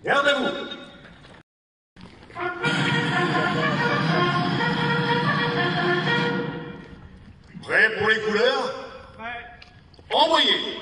Gardez-vous! Prêt pour les couleurs? Prêt. Envoyez!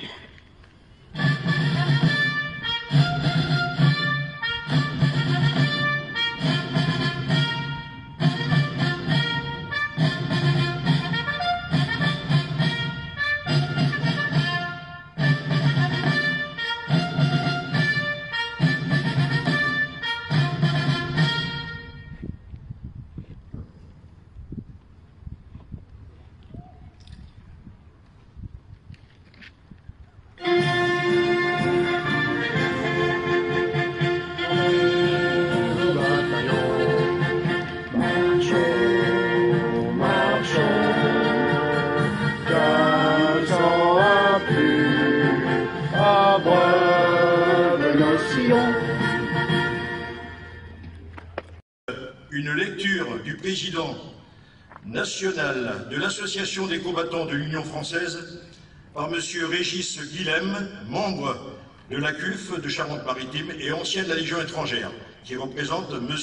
Une lecture du président national de l'Association des combattants de l'Union française par M. Régis Guilhem, membre de la CULF de Charente-Maritime et ancien de la Légion étrangère, qui représente M.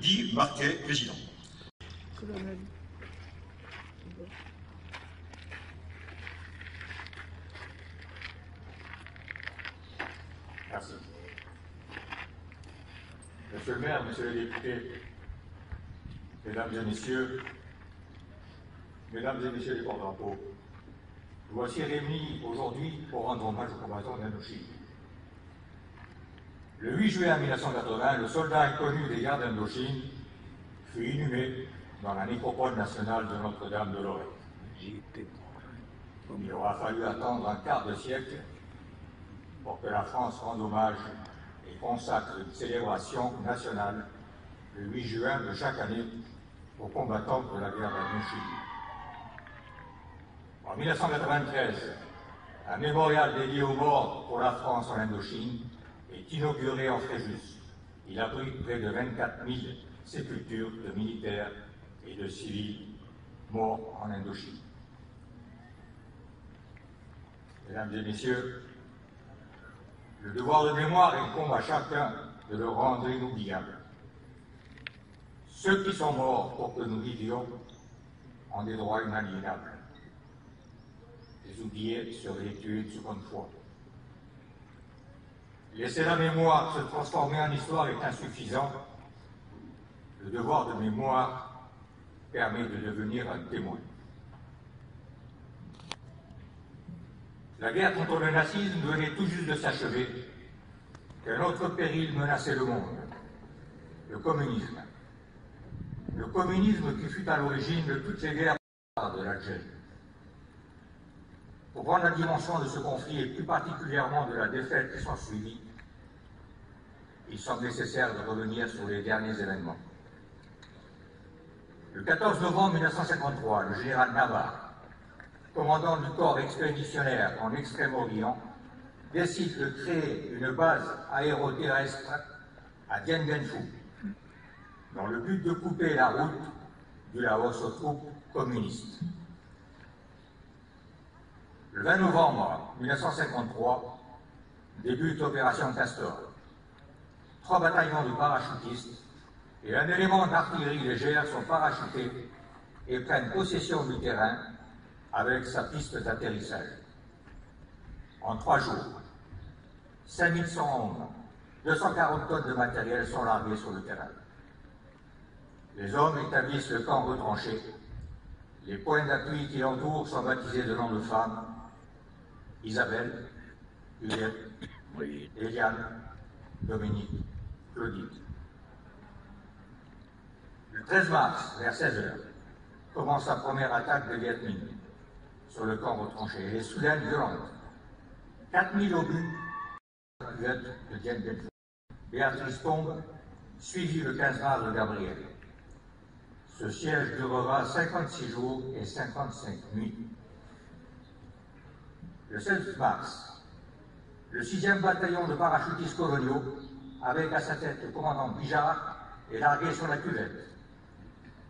Guy Marquet, président. Merci. Monsieur le maire, monsieur les députés, mesdames et messieurs les porte-drapeaux, nous voici réunis aujourd'hui pour rendre hommage aux combattants d'Indochine. Le 8 juin 1980, le soldat inconnu des guerres d'Indochine fut inhumé dans la nécropole nationale de Notre-Dame de Lorette. Il aura fallu attendre un quart de siècle pour que la France rende hommage et consacre une célébration nationale le 8 juin de chaque année aux combattants de la guerre d'Indochine. En 1993, un mémorial dédié aux morts pour la France en Indochine est inauguré en Fréjus. Il abrite près de 24 000 sépultures de militaires et de civils morts en Indochine. Mesdames et messieurs, le devoir de mémoire incombe à chacun de le rendre inoubliable. Ceux qui sont morts pour que nous vivions ont des droits inaliénables. Les oubliés seraient tués une seconde fois. Laisser la mémoire se transformer en histoire est insuffisant. Le devoir de mémoire permet de devenir un témoin. La guerre contre le nazisme venait tout juste de s'achever, qu'un autre péril menaçait le monde, le communisme. Le communisme qui fut à l'origine de toutes ces guerres de l'Algérie. Pour prendre la dimension de ce conflit et plus particulièrement de la défaite qui s'en suivit, il semble nécessaire de revenir sur les derniers événements. Le 14 novembre 1953, le général Navarre, commandant du corps expéditionnaire en Extrême-Orient, décide de créer une base aéroterrestre à Dien Bien Phu, dans le but de couper la route du Laos aux troupes communistes. Le 20 novembre 1953 débute l'opération Castor. 3 bataillons de parachutistes et un élément d'artillerie légère sont parachutés et prennent possession du terrain avec sa piste d'atterrissage. En 3 jours, 5100 hommes, 240 tonnes de matériel sont largués sur le terrain. Les hommes établissent le camp retranché. Les points d'appui qui l'entourent sont baptisés de noms de femmes: Isabelle, Juliette, Eliane, Dominique, Claudine. Le 13 mars, vers 16h, commence la première attaque de Viet Minh sur le camp retranché. Elle est soudaine, violente. 4000 obus de Dien Bien Phu. Béatrice tombe, suivi le 15 mars de Gabriel. Ce siège durera 56 jours et 55 nuits. Le 16 mars, le 6e bataillon de parachutistes coloniaux, avec à sa tête le commandant Bijard, est largué sur la cuvette.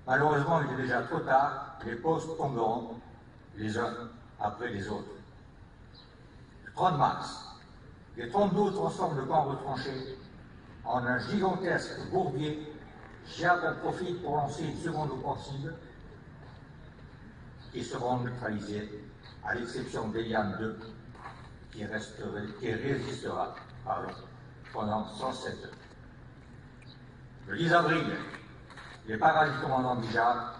Malheureusement, il est déjà trop tard, les postes tomberont les uns après les autres. Le 30 mars, les trompes d'eau transforment le camp retranché en un gigantesque bourbier. Giap en profite pour lancer une seconde offensive qui seront neutralisées, à l'exception d'Eliane II, qui résistera pendant 107 heures. Le 10 avril, les paras du commandant Bijard,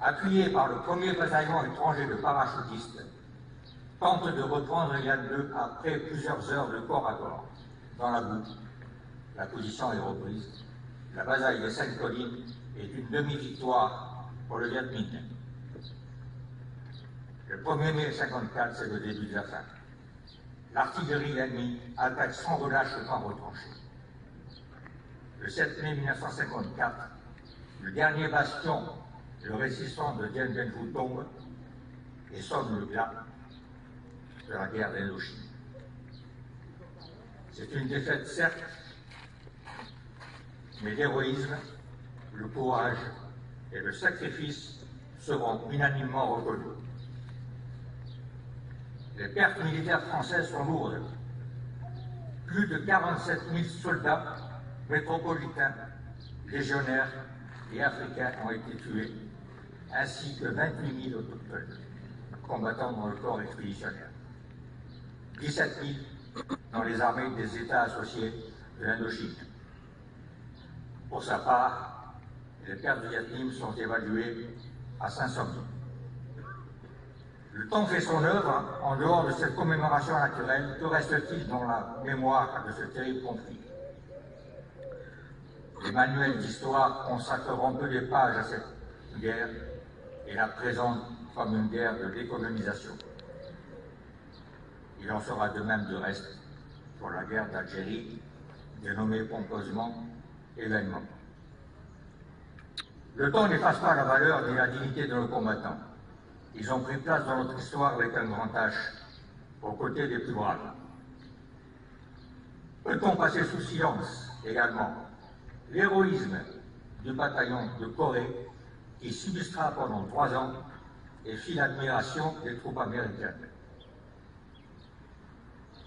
appuyés par le 1er bataillon étranger de parachutistes, tentent de reprendre Eliane II après plusieurs heures de corps à corps. Dans la boue, la position est reprise. La bataille des 5 collines est une demi-victoire pour le Viet Minh. Le 1er mai 1954, c'est le début de la fin. L'artillerie ennemie attaque sans relâche le camp retranché. Le 7 mai 1954, le dernier bastion de résistance de Dien Bien Phu tombe et sonne le glas de la guerre d'Indochine. C'est une défaite, certes, mais l'héroïsme, le courage et le sacrifice seront unanimement reconnus. Les pertes militaires françaises sont lourdes. Plus de 47 000 soldats métropolitains, légionnaires et africains ont été tués, ainsi que 28 000 autochtones combattant dans le corps expéditionnaire. 17 000 dans les armées des États associés de l'Indochine. Pour sa part, les pertes du Viet Minh sont évaluées à 500 000. Le temps fait son œuvre. En dehors de cette commémoration naturelle, que reste-t-il dans la mémoire de ce terrible conflit? Les manuels d'histoire consacreront peu de pages à cette guerre et la présentent comme une guerre de décolonisation. Il en sera de même du reste pour la guerre d'Algérie, dénommée pompeusement événement. Le temps n'efface pas la valeur ni la dignité de nos combattants. Ils ont pris place dans notre histoire avec un grand H, aux côtés des plus braves. Peut-on passer sous silence également l'héroïsme du bataillon de Corée qui subsistera pendant 3 ans et fit l'admiration des troupes américaines?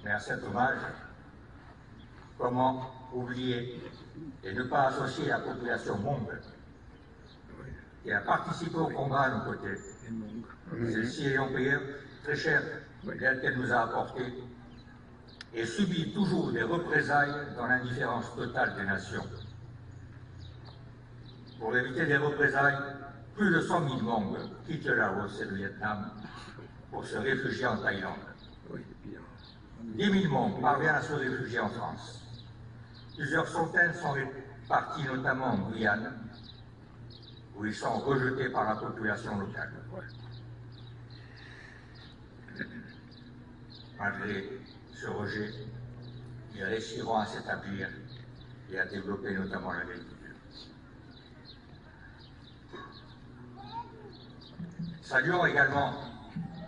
Mais à cet hommage, comment oublier et ne pas associer la population mongole qui a participé au combat à nos côtés, celle-ci ayant payé très cher l'aide qu'elle nous a apportée et subit toujours des représailles dans l'indifférence totale des nations. Pour éviter des représailles, plus de 100 000 Mongols quittent le Laos et le Vietnam pour se réfugier en Thaïlande. 10 000 Mongols parviennent à se réfugier en France. Plusieurs centaines sont répartis notamment en Guyane, où ils sont rejetés par la population locale. Malgré ce rejet, ils réussiront à s'établir et à développer notamment l'agriculture. Saluons également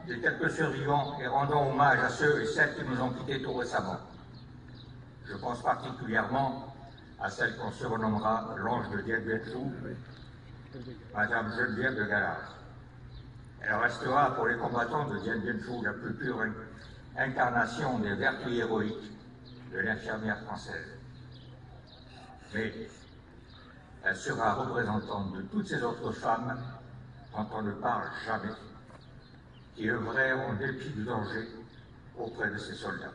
les quelques survivants et rendons hommage à ceux et celles qui nous ont quittés tout récemment. Je pense particulièrement à celle qu'on surnommera l'ange de Dien Bien Phu, Madame Geneviève de Galard. Elle restera pour les combattants de Dien Bien Phu la plus pure incarnation des vertus héroïques de l'infirmière française. Mais elle sera représentante de toutes ces autres femmes dont on ne parle jamais, qui œuvraient en dépit du danger auprès de ces soldats.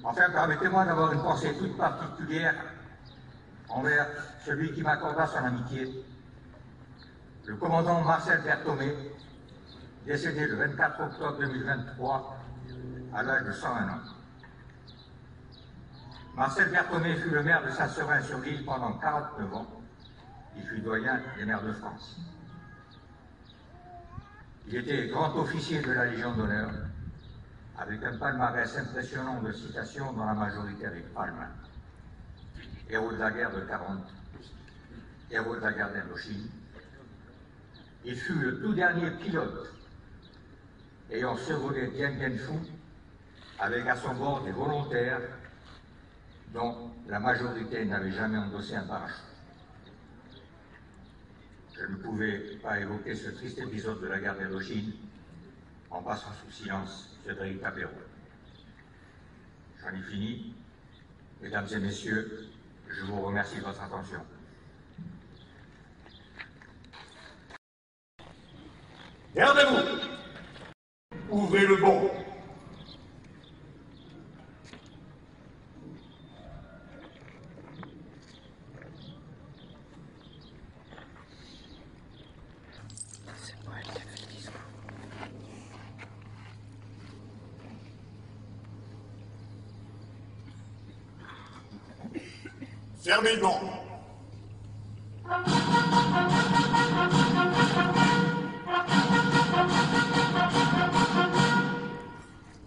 Enfin, permettez-moi d'avoir une pensée toute particulière envers celui qui m'accorda son amitié, le commandant Marcel Berthomé, décédé le 24 octobre 2023 à l'âge de 101 ans. Marcel Berthomé fut le maire de Saint-Seurin-sur-l'Île pendant 49 ans. Il fut doyen des maires de France. Il était grand officier de la Légion d'honneur, avec un palmarès impressionnant de citations dont la majorité avec Palma. Héros de la guerre de 40, héros de la guerre d'Indochine. Il fut le tout dernier pilote ayant survolé Dien Bien Phu avec à son bord des volontaires dont la majorité n'avait jamais endossé un parachute. Je ne pouvais pas évoquer ce triste épisode de la guerre d'Indochine en passant sous silence Frédéric Papéro. J'en ai fini. Mesdames et messieurs, je vous remercie de votre attention. Gardez-vous! Ouvrez le bon. Fermez le banc.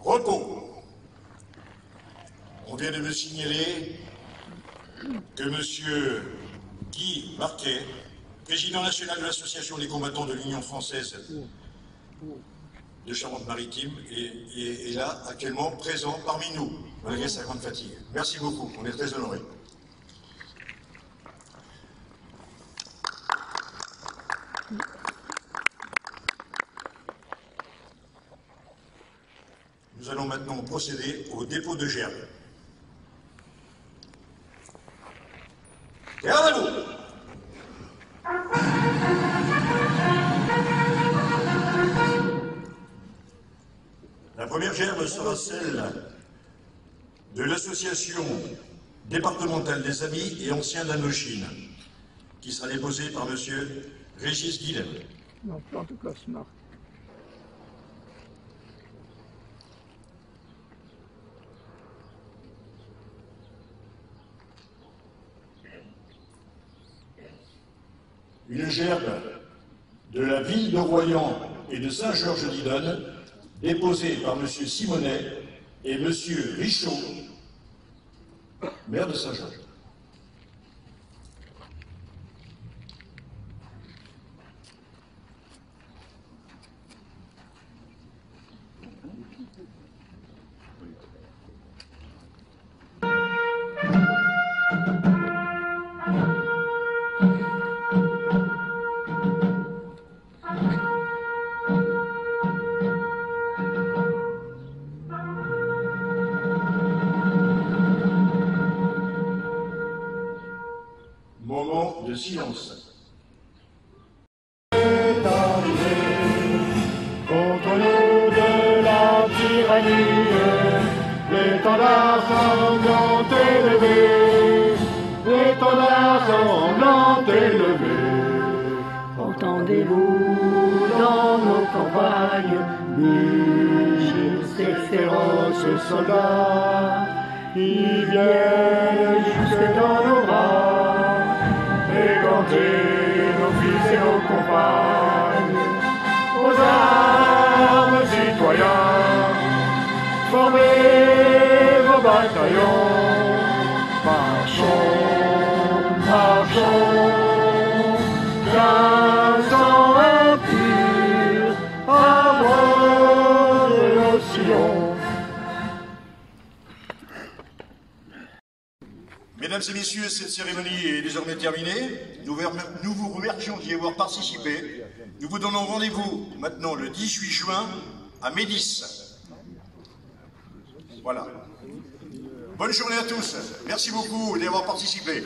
Repos. On vient de me signaler que M. Guy Marquet, président national de l'Association des combattants de l'Union française de Charente-Maritime, est là, actuellement présent parmi nous, malgré sa grande fatigue. Merci beaucoup, on est très honorés. Nous allons maintenant procéder au dépôt de gerbe. Gardez-vous! La première gerbe sera celle de l'Association départementale des amis et anciens d'Indochine, qui sera déposée par M. Régis Guilhem. Non, pas en tout cas, smart. Une gerbe de la ville de Royan et de Saint-Georges-d'Idonne, déposée par M. Simonet et M. Richaud, maire de Saint-Georges. Moment de silence. Contre nous de la tyrannie, l'étendard sanglant élevé, l'étendard sanglant élevé. Entendez-vous dans nos campagnes, mugir ces féroces soldats, ils viennent jusque dans nos bras, égorger nos fils et nos compagnes. Aux armes, citoyens, formez vos bataillons, marchons, marchons, qu'un sang impur abreuve nos sillons. Mesdames et messieurs, cette cérémonie est désormais terminée. Nous vous remercions d'y avoir participé. Nous vous donnons rendez-vous maintenant le 18 juin à Médis. Voilà. Bonne journée à tous. Merci beaucoup d'y avoir participé.